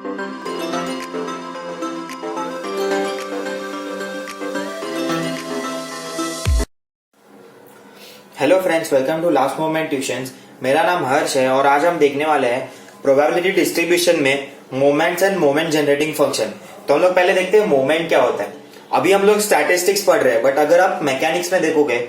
Hello friends, welcome to last moment tuitions. मेरा नाम हर्ष है और आज हम देखने वाले हैं प्रोबेबिलिटी डिस्ट्रीब्यूशन में moments and moment generating function. तो हम लोग पहले देखते हैं मोमेंट क्या होता है। अभी हम लोग स्टैटिस्टिक्स पढ़ रहे हैं, बट अगर आप मैकेनिक्स में देखोगे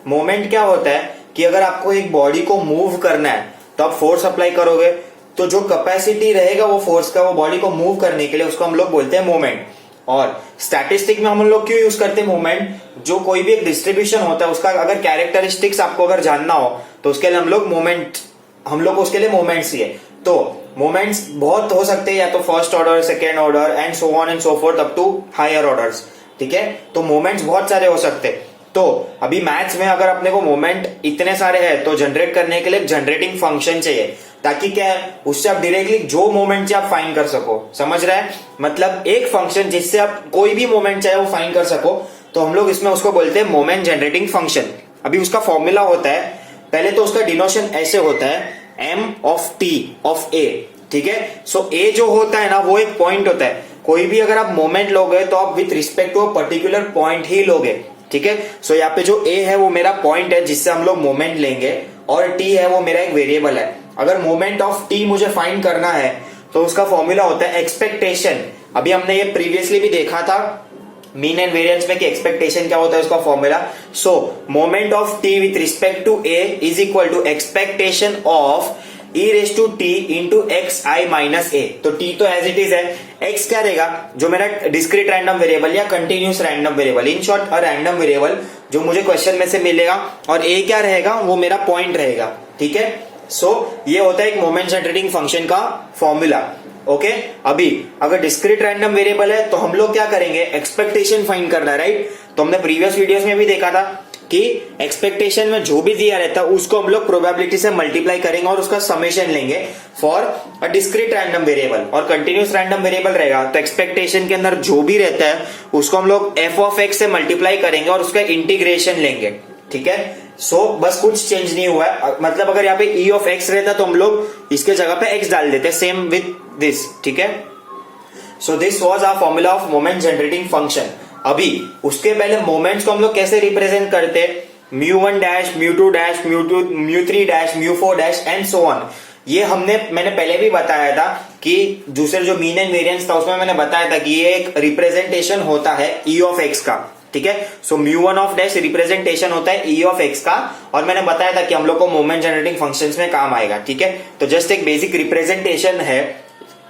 मोमेंट क्या होता है कि अगर आपको एक बॉडी को मूव करना है तो आप फोर्स अप्लाई करोगे, तो जो कैपेसिटी रहेगा वो फोर्स का वो बॉडी को मूव करने के लिए, उसको हम लोग बोलते हैं मोमेंट। और स्टैटिस्टिक में हम लोग क्यों यूज करते हैं मोमेंट? जो कोई भी एक डिस्ट्रीब्यूशन होता है उसका अगर कैरेक्टरिस्टिक्स आपको अगर जानना हो तो उसके लिए हम लोग उसके लिए मोमेंट्स ही है। तो मोमेंट्स बहुत हो सकते हैं, या तो first order, second order and so on and so forth up to higher orders. ठीक है, तो मोमेंट्स बहुत सारे हो सकते हैं। तो अभी मैथ्स में अगर अपने को मोमेंट इतने सारे हैं तो जनरेट करने के लिए जनरेटिंग फंक्शन चाहिए, ताकि क्या है उससे आप डायरेक्टली जो मोमेंट आप फाइंड कर सको। समझ रहे हैं? मतलब एक फंक्शन जिससे आप कोई भी मोमेंट चाहे वो फाइंड कर सको, तो हम लोग इसमें उसको बोलते हैं मोमेंट जनरेटिंग फंक्शन। अभी उसका फॉर्मूला होता है, पहले तो उसका डिनोशन ऐसे होता है m of t of a। ठीक है, सो a जो होता है ना वो एक पॉइंट होता है। कोई भी अगर आप मोमेंट लोगे तो आप with respect to a particular point ही लोगे। ठीक है, सो यहाँ पे जो a है वो मेरा पॉइंट है जिससे हम लोग मोमेंट लेंगे, और t है वो मेरा एक वेरिएबल है। अगर मोमेंट ऑफ t मुझे फाइंड करना है तो उसका फॉर्मूला होता है एक्सपेक्टेशन। अभी हमने ये प्रीवियसली भी देखा था मीन एंड वेरिएंस में कि एक्सपेक्टेशन क्या होता है उसका formula. So moment of t with respect to a is equal to expectation of e raise to t into x i minus a। तो t तो एज इट इज है, x क्या रहेगा जो मेरा डिस्क्रीट रैंडम वेरिएबल या continuous random variable, in short a random variable जो मुझे क्वेश्चन में से मिलेगा, और a क्या रहेगा वो मेरा पॉइंट रहेगा। ठीक है, सो ये होता है एक मोमेंट जनरेटिंग फंक्शन का फॉर्मूला। ओके, अभी अगर डिस्क्रीट रैंडम वेरिएबल है तो हम लोग क्या करेंगे, एक्सपेक्टेशन फाइंड करना है, राइट। तो हमने प्रीवियस वीडियोस में भी देखा था कि एक्सपेक्टेशन में जो भी दिया रहता है उसको हम लोग प्रोबेबिलिटी से मल्टीप्लाई करेंगे और उसका समेशन लेंगे for a discrete random variable. और कंटिन्यूस रैंडम वेरिएबल रहेगा तो एक्सपेक्टेशन के अंदर जो भी रहता है उसको हम लोग एफ ऑफ एक्स से मल्टीप्लाई करेंगे और उसका इंटीग्रेशन लेंगे। ठीक है, सो बस कुछ चेंज नहीं हुआ है। मतलब अगर यहाँ पे e ऑफ x रहता तो हम लोग इसके जगह पे x डाल देते, सेम विथ दिस। ठीक है, so this was our formula of moment generating function. अभी उसके पहले मोमेंट्स को हम लोग कैसे रिप्रेजेंट करते हैं, μ1 dash, μ2 dash, μ3 dash, μ4 dash and so on. ये मैंने पहले भी बताया था कि दूसरे जो मीन एंड वेरिएंस था उसमें मैंने बताया था कि ये एक रिप्रेजेंटेशन होता है e ऑफ x का। ठीक है, सो μ1 ऑफ डैश रिप्रेजेंटेशन होता है e ऑफ x का, और मैंने बताया था कि हम लोग को मोमेंट जनरेटिंग फंक्शंस में काम आएगा। ठीक है, तो जस्ट एक बेसिक रिप्रेजेंटेशन है,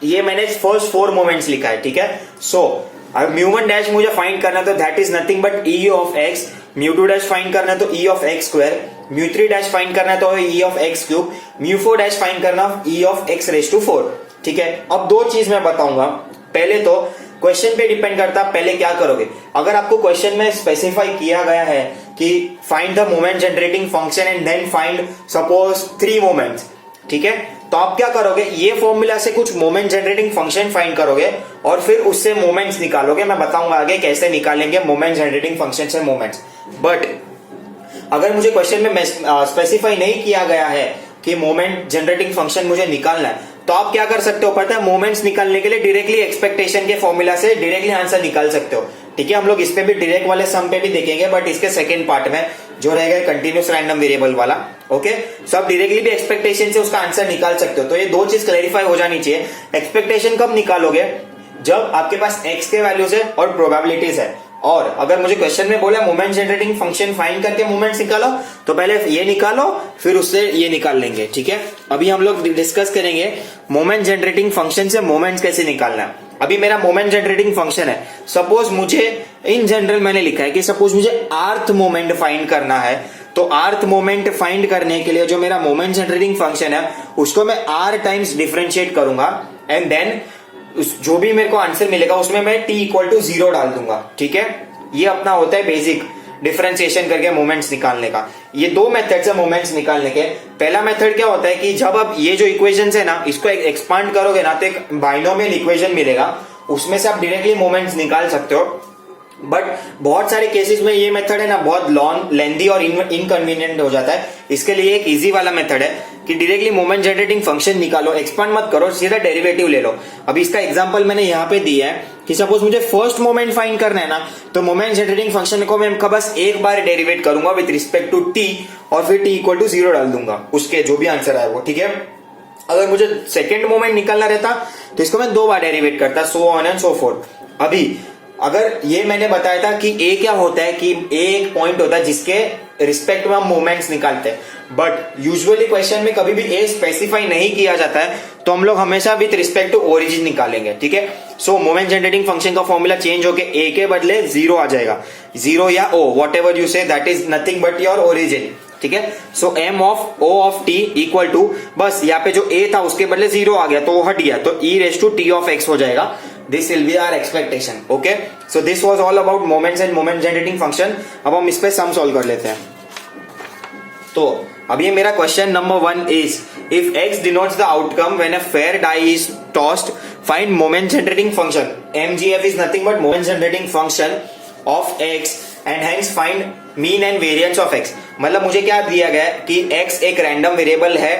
ये मैंने फर्स्ट 4 मोमेंट्स लिखा है। ठीक है, सो μ1 डैश मुझे फाइंड करना तो that is nothing but e of x, μ2 dash find करना तो e of x square, μ3 dash find करना तो e of x cube, μ4 dash find करना e of x raise to 4। ठीक है, अब दो चीज मैं बताऊंगा। पहले तो क्वेश्चन पे डिपेंड करता है पहले क्या करोगे। अगर आपको क्वेश्चन में स्पेसिफाई किया गया है कि find the moment generating function and then find suppose 3 moments, ठीक है, तो आप क्या करोगे, ये फॉर्मूला से कुछ मोमेंट जनरेटिंग फंक्शन फाइंड करोगे और फिर उससे मोमेंट्स निकालोगे। मैं बताऊंगा आगे कैसे निकालेंगे मोमेंट जनरेटिंग फंक्शन से मोमेंट्स। बट अगर मुझे क्वेश्चन में स्पेसिफाई नहीं किया गया है कि मोमेंट जनरेटिंग फंक्शन मुझे निकालना है, तो आप क्या कर सकते हो पता है, मोमेंट्स निकालने के लिए डायरेक्टली एक्सपेक्टेशन के फॉर्मूला से डायरेक्टली आंसर निकाल सकते हो। ठीक है, हम लोग इस पे भी डायरेक्ट वाले सम पे भी देखेंगे, बट इसके सेकंड पार्ट में जो रहेगा कंटिन्यूस रैंडम वेरिएबल वाला। ओके, सो आप डायरेक्टली भी एक्सपेक्टेशन से उसका आंसर निकाल सकते हो। तो ये दो चीज क्लैरिफाई हो जानी चाहिए। एक्सपेक्टेशन कब निकालोगे, जब आपके पास x के वैल्यूज है और प्रोबेबिलिटीज है। और अगर मुझे क्वेश्चन में बोला मोमेंट जनरेटिंग फंक्शन फाइंड करके मोमेंट्स निकालो, तो पहले ये निकालो फिर उससे ये निकाल लेंगे। ठीक है, अभी हम लोग डिस्कस करेंगे मोमेंट जनरेटिंग फंक्शन से मोमेंट्स कैसे निकालना है। अभी मेरा मोमेंट जनरेटिंग फंक्शन है, सपोज मुझे इन जनरल मैंने लिखा है कि सपोज मुझे आर्थ मोमेंट फाइंड करना है, तो आर्थ मोमेंट फाइंड करने के लिए जो मेरा मोमेंट जनरेटिंग फंक्शन है उसको मैं r टाइम्स डिफरेंशिएट करूंगा एंड देन जो भी मेरे को आंसर मिलेगा उसमें मैं t इक्वल टू 0 डाल दूंगा। ठीक है, ये अपना होता है बेसिक डिफरेंशिएशन करके मोमेंट्स निकालने का। ये दो मेथड्स है मोमेंट्स निकालने के। पहला मेथड क्या होता है कि जब आप ये जो इक्वेशंस है ना इसको एक्सपांड करोगे ना तो एक बाइनोमियल इक्वेशन मिलेगा, उसमें से आप डायरेक्टली मोमेंट्स निकाल सकते हो। बट बहुत सारे केसेस में ये मेथड है ना बहुत लॉन्ग लेंदी और इनकन्वीनियंट हो जाता है। इसके लिए एक इजी वाला मेथड है कि डायरेक्टली मोमेंट जनरेटिंग फंक्शन निकालो, एक्सपांड मत करो, सीधा डेरिवेटिव ले लो। अभी इसका एग्जांपल मैंने यहाँ पे दिया है कि सपोज मुझे फर्स्ट मोमेंट फाइंड करना है ना, तो मोमेंट जनरेटिंग फंक्शन को मैं बस एक बार डेरिवेट करूंगा विद रिस्पेक्ट टू टी, और फिर टी इक्वल टू 0 डाल दूंगा, उसके जो भी आंसर आए वो, ठीक है। अगर मुझे सेकेंड मोमेंट निकालना रहता तो इसको मैं 2 बार डेरिवेट करता, सो ऑन एंड सो फोर्थ। अभी अगर ये मैंने बताया था कि ए क्या होता है, कि ए एक पॉइंट होता है जिसके रिस्पेक्ट में हम मोमेंट्स निकालते हैं, बट यूजुअली क्वेश्चन में कभी भी ए स्पेसिफाई नहीं किया जाता है, तो हम लोग हमेशा विद रिस्पेक्ट टू ओरिजिन निकालेंगे, ठीक है। सो मोमेंट जनरेटिंग फंक्शन का फॉर्मूला चेंज होके ए के बदले 0 आ जाएगा, 0 या O, whatever you say, that is nothing but your origin, ठीक है। So M of O of T equal to, बस यहाँ पे जो ए था उसके बदले 0 आ गया तो वो हट गया, तो e raise to t of x हो जाएगा। This will be our expectation, okay. So this was all about moments and moment generating function. अब हम इस पे सम सॉल्व कर लेते हैं। तो अब ये मेरा question number 1 is, if x denotes the outcome when a fair die is tossed, find moment generating function. MGF is nothing but moment generating function of x and hence find mean and variance of x. मतलब मुझे क्या दिया गया है कि x एक random variable है,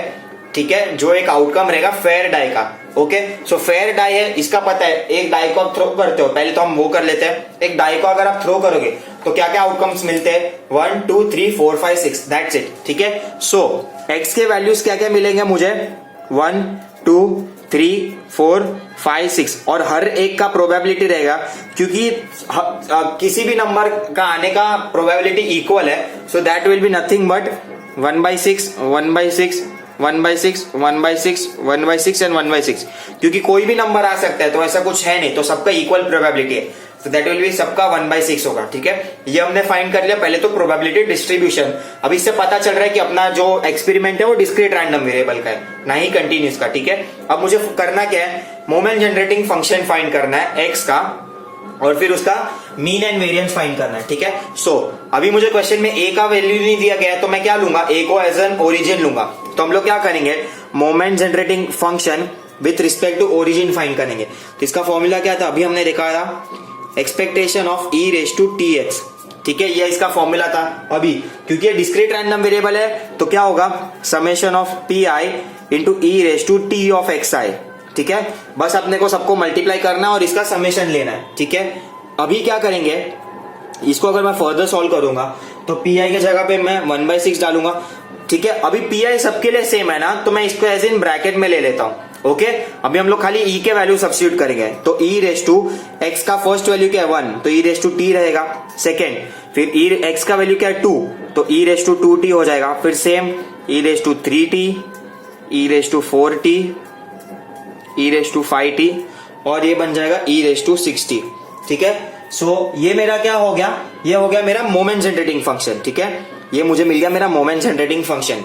ठीक है, जो एक आउटकम रहेगा फेयर डाई का, ओके। सो फेयर डाई है, इसका पता है, एक डाई को आप थ्रो करते हो, पहले तो हम वो कर लेते हैं, एक डाई को अगर आप थ्रो करोगे तो क्या क्या आउटकम्स मिलते हैं, 1 2 3 4 5 6, दैट्स इट, ठीक है। सो x के वैल्यूज क्या क्या मिलेंगे मुझे, 1 2 3 4 5 6, और हर एक का प्रोबेबिलिटी रहेगा, क्योंकि किसी भी नंबर का आने का प्रोबेबिलिटी इक्वल है, so that will be nothing but 1/6 1/6 1/6 1/6 1/6 and 1/6, क्योंकि कोई भी नंबर आ सकता है, तो ऐसा कुछ है नहीं, तो सबका इक्वल प्रोबेबिलिटी है, तो दैट विल बी सबका 1/6 होगा, ठीक है। ये हमने फाइंड कर लिया पहले तो प्रोबेबिलिटी डिस्ट्रीब्यूशन। अब इससे पता चल रहा है कि अपना जो एक्सपेरिमेंट है वो डिस्क्रीट रैंडम वेरिएबल का है, ना ही कंटिन्यूस का, ठीक है। अब मुझे करना क्या है, मोमेंट जनरेटिंग फंक्शन फाइंड करना है एक्स का, और फिर उसका मीन एंड वेरिएंस फाइंड करना है, ठीक है। सो अभी मुझे क्वेश्चन में ए का वैल्यू नहीं दिया गया है, तो मैं क्या लूंगा, ए को एज एन ओरिजिन लूंगा। तो हम लोग क्या करेंगे, moment generating function with respect to origin find करेंगे। तो इसका फॉर्मूला क्या था, अभी हमने देखा था, expectation of e raise to t x, ठीक है, ये इसका फॉर्मूला था। अभी क्योंकि ये डिस्क्रीट रैंडम वेरिएबल है, तो क्या होगा, summation of p i into e raise to t of x i, ठीक है। बस अपने को सबको मल्टीप्लाई करना है और इसका समेशन लेना है, ठीक है। अभी क्या करेंगे, इसको अगर मैं फर्दर सॉल्व करूंगा तो पी आई के जगह पे मैं 1/6 डालूंगा, ठीक है। अभी पी आई सबके लिए सेम है ना, तो मैं इसको एज इन ब्रैकेट में ले लेता हूं, ओके। अभी हम लोग खाली ई के वैल्यू सब्स्टिट्यूट करेंगे, तो ई रेस टू एक्स का फर्स्ट वैल्यू क्या है 1, तो ई रेस टू टी रहेगा, सेकेंड, फिर ई एक्स का वैल्यू क्या है 2, तो ई रेस टू 2t हो जाएगा, फिर same e raise to 3t, e raise to 4t, e raise to 5t, और ये बन जाएगा ई रेस टू 6t, ठीक है। सो ये मेरा क्या हो गया, ये हो गया मेरा मोमेंट जनरेटिंग फंक्शन, ठीक है, ये मुझे मिल गया मेरा मोमेंट जनरेटिंग फंक्शन,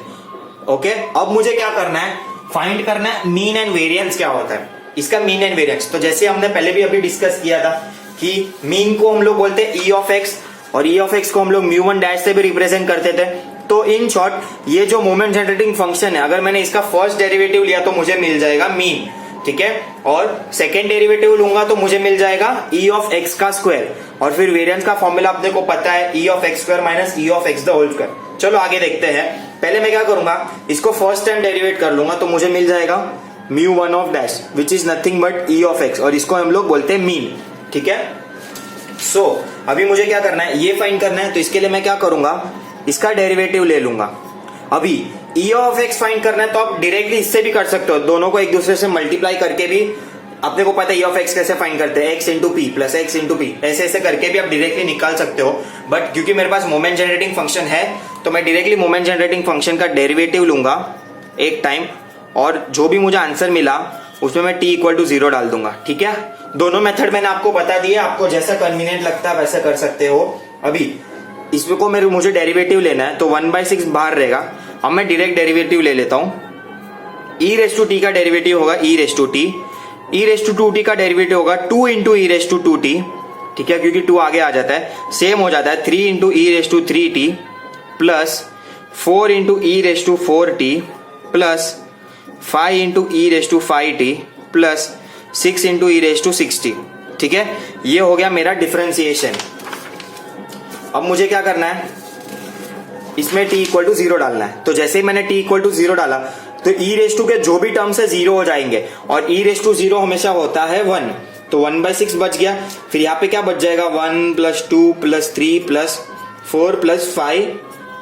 ओके। अब मुझे क्या करना है, फाइंड करना है मीन एंड वेरिएंस क्या होता है, इसका मीन एंड वेरिएंस। तो जैसे हमने पहले भी अभी डिस्कस किया था कि मीन को हम लोग बोलते हैं ई ऑफ एक्स, और ई ऑफ एक्स को हम लोग μ1 डैश से भी रिप्रेजेंट करते थे। तो इन शॉर्ट ये जो मोमेंट जनरेटिंग फंक्शन है, अगर मैंने इसका फर्स्ट डेरिवेटिव लिया तो मुझे मिल जाएगा मीन, ठीक है, और सेकेंड डेरिवेटिव लूंगा तो मुझे मिल जाएगा ई ऑफ एक्स का स्क्वायर, और फिर वेरिएंस का फॉर्मूला अपने को पता है, e of x square minus e of x the whole square. चलो आगे देखते हैं। पहले मैं क्या करूंगा, इसको फर्स्ट टाइम डेरिवेट कर लूंगा, तो मुझे मिल जाएगा μ1 of dash which is nothing but e of x, और इसको हम लोग बोलते हैं मीन, ठीक है। सो अभी मुझे क्या करना है, ये फाइंड करना है, तो इसके लिए मैं क्या करूंगा, इसका डेरिवेटिव ले लूंगा। अभी ई ऑफ एक्स फाइंड करना है, तो आप डायरेक्टली इससे भी कर सकते हो, दोनों को एक दूसरे से मल्टीप्लाई करके भी, अपने को पता है ई ऑफ एक्स कैसे फाइंड करते हैं, x into P plus x into P, ऐसे ऐसे करके भी आप डायरेक्टली निकाल सकते हो। बट क्योंकि मेरे पास मोमेंट जनरेटिंग फंक्शन है, तो मैं डायरेक्टली मोमेंट जनरेटिंग फंक्शन का डेरिवेटिव लूंगा एक टाइम, और जो भी मुझे आंसर मिला उसमें मैं t इक्वल टू 0 डाल दूंगा, ठीक है। दोनों मेथड मैंने आपको बता दिया, आपको जैसा कन्वीनियंट लगता है वैसा कर सकते हो। अभी इसको मुझे डेरिवेटिव लेना है, तो 1/6 बाहर रहेगा। अब मैं डायरेक्ट डेरिवेटिव ले लेता हूं, ई रेस टू टी का डेरिवेटिव होगा e raise to t, e raise to 2t का डेरिवेटिव होगा 2 into e raise to 2t, ठीक है, क्योंकि 2 आगे आ जाता है, सेम हो जाता है 3 into e raise to 3t plus 4 into e raise to 4t plus 5 into e raise to 5t plus 6 into e raise to 6t, ठीक है। ये हो गया मेरा डिफरेंशिएशन। अब मुझे क्या करना है, इसमें t इक्वल टू 0 डालना है। तो जैसे ही मैंने t इक्वल टू 0 डाला, तो ई रेस टू के जो भी टर्म्स है 0 हो जाएंगे और ई रेस टू 0 हमेशा होता है 1, तो 1/6 बच गया। फिर यहाँ पे क्या बच जाएगा 1 + 2 + 3 + 4 + 5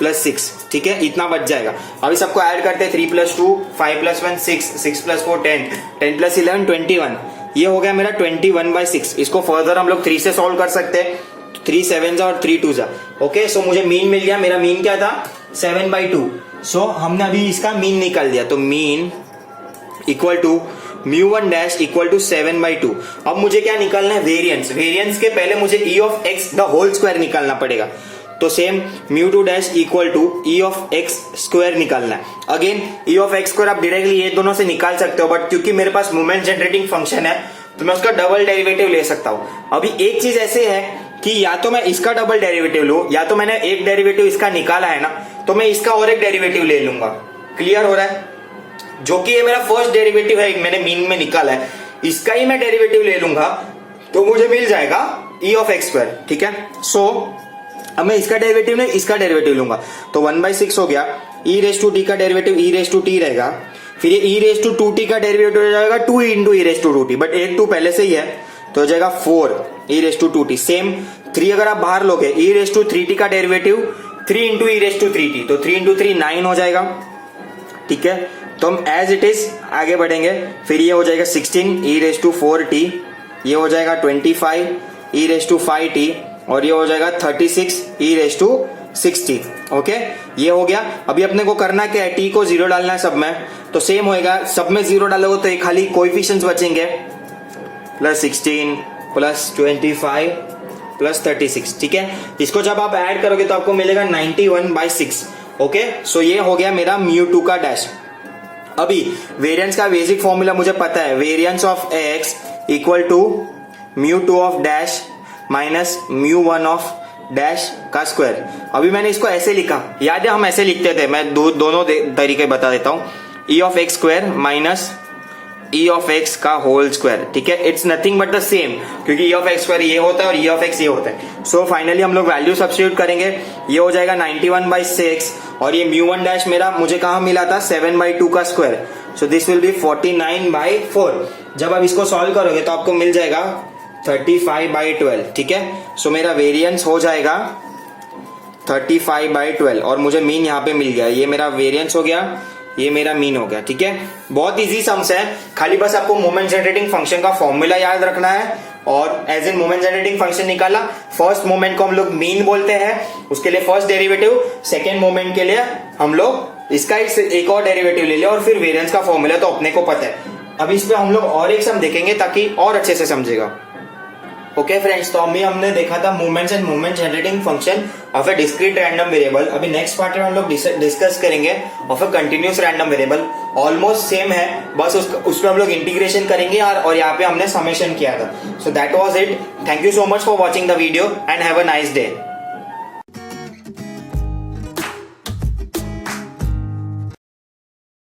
+ 6, ठीक है, इतना बच जाएगा। अभी सबको ऐड करते हैं, 3 + 2 5 + 1 6 6 + 4 10 10 + 11 21, ये हो गया मेरा 21/6। इसको फर्दर हम लोग 3 से सॉल्व कर सकते हैं, 3 7s और 3 2s। ओके, सो मुझे मीन मिल गया, मेरा मीन क्या था 7/2। सो हमने अभी इसका मीन निकाल दिया, तो mean equal to μ1 equal to 7/2। अब मुझे क्या निकालना है, वेरिएंस। वेरिएंस के पहले मुझे e of x the whole square निकालना पड़ेगा, तो same μ2 equal to e of x square निकालना है। Again e of x square आप डायरेक्टली ये दोनों से निकाल सकते हो, बट क्योंकि मेरे पास मोमेंट जनरेटिंग फंक्शन है तो मैं उसका डबल डेरिवेटिव ले सकता हूं। अभी एक चीज ऐसे है कि या तो मैं इसका डबल डेरिवेटिव लूं, या तो मैंने एक डेरिवेटिव इसका निकाला है ना, तो मैं इसका और एक डेरिवेटिव ले लूंगा। क्लियर हो रहा है? जो कि ये मेरा फर्स्ट डेरिवेटिव है, मैंने मीन में निकाला है, इसका ही मैं डेरिवेटिव ले लूंगा तो मुझे मिल जाएगा e ऑफ x स्क्वायर, ठीक है। सो अब मैं इसका डेरिवेटिव नहीं, इसका डेरिवेटिव लूंगा, तो 1/6 हो गया। e रेस टू टी का derivative e raise to t रहेगा, फिर ये e रेस टू 2t का डेरिवेटिव हो जाएगा 2 × e raise to 2t, but एक 2 पहले से ही है तो हो जाएगा 4 e raise to 2t। Same 3 अगर आप बाहर लोगे, e रेस टू 3t का derivative 3 × e raise to 3t, तो 3 × 3 9 हो जाएगा, ठीक है। तो हम एज इट इज आगे बढ़ेंगे, फिर ये हो जाएगा 16 e रेस टू 4t, ये हो जाएगा 25 e रेस टू 5t, और ये हो जाएगा 36 e रेस टू 60। ओके, ये हो गया। अभी अपने को करना क्या है, t को 0 डालना है सब में, तो सेम होएगा, सब में 0 डालोगे तो ये खाली कोएफिशिएंट्स बचेंगे, +16 +25 +36, ठीक है। इसको जब आप ऐड करोगे तो आपको मिलेगा 91/6। ओके, सो ये हो गया मेरा μ2 का डैश। अभी वेरिएंस का बेसिक फॉर्मूला मुझे पता है, variance of x equal to μ2 of dash minus μ1 of dash का स्क्वायर। अभी मैंने इसको ऐसे लिखा, याद है हम ऐसे लिखते थे, मैं दोनों तरीके बता देता हूं, e of x square minus e of x का होल स्क्वायर, ठीक है। It's nothing but the same, क्योंकि e ऑफ x स्क्वायर ये होता है और e ऑफ x ये होता है। सो फाइनली हम लोग वैल्यू सब्स्टिट्यूट करेंगे, ये हो जाएगा 91/6, और ये μ1 डैश मेरा मुझे कहाँ मिला था 7/2 का square, so this will B 49/4। जब आप इसको सॉल्व करोगे तो आपको मिल जाएगा 35/12, ठीक है। सो मेरा वेरिएंस हो जाएगा 35/12, और मुझे मीन यहाँ पे मिल गया, ये मेरा वेरिएंस हो गया, ये मेरा मीन हो गया, ठीक है। बहुत इजी सम्स है, खाली बस आपको मोमेंट जनरेटिंग फंक्शन का फॉर्मूला याद रखना है, और as in moment generating function निकाला। फर्स्ट मोमेंट को हम लोग मीन बोलते हैं, उसके लिए फर्स्ट डेरिवेटिव, सेकेंड मोमेंट के लिए हम लोग इसका एक और डेरिवेटिव ले लिया, और फिर वेरिएंस का फॉर्मूला तो अपने को पता है। अब इस पे हम लोग और एक सम देखेंगे ताकि और अच्छे से समझेगा। ओके फ्रेंड्स, तो अभी हमने देखा था movements and movement generating function of A discrete random variable. अभी नेक्स्ट पार्ट में हम लोग डिस्कस करेंगे of a continuous random variable. Almost same है, बस उसमें हम लोग इंटीग्रेशन करेंगे और यहाँ पे हमने समेशन किया था। So that was it. Thank you so much for watching the video and have a nice day.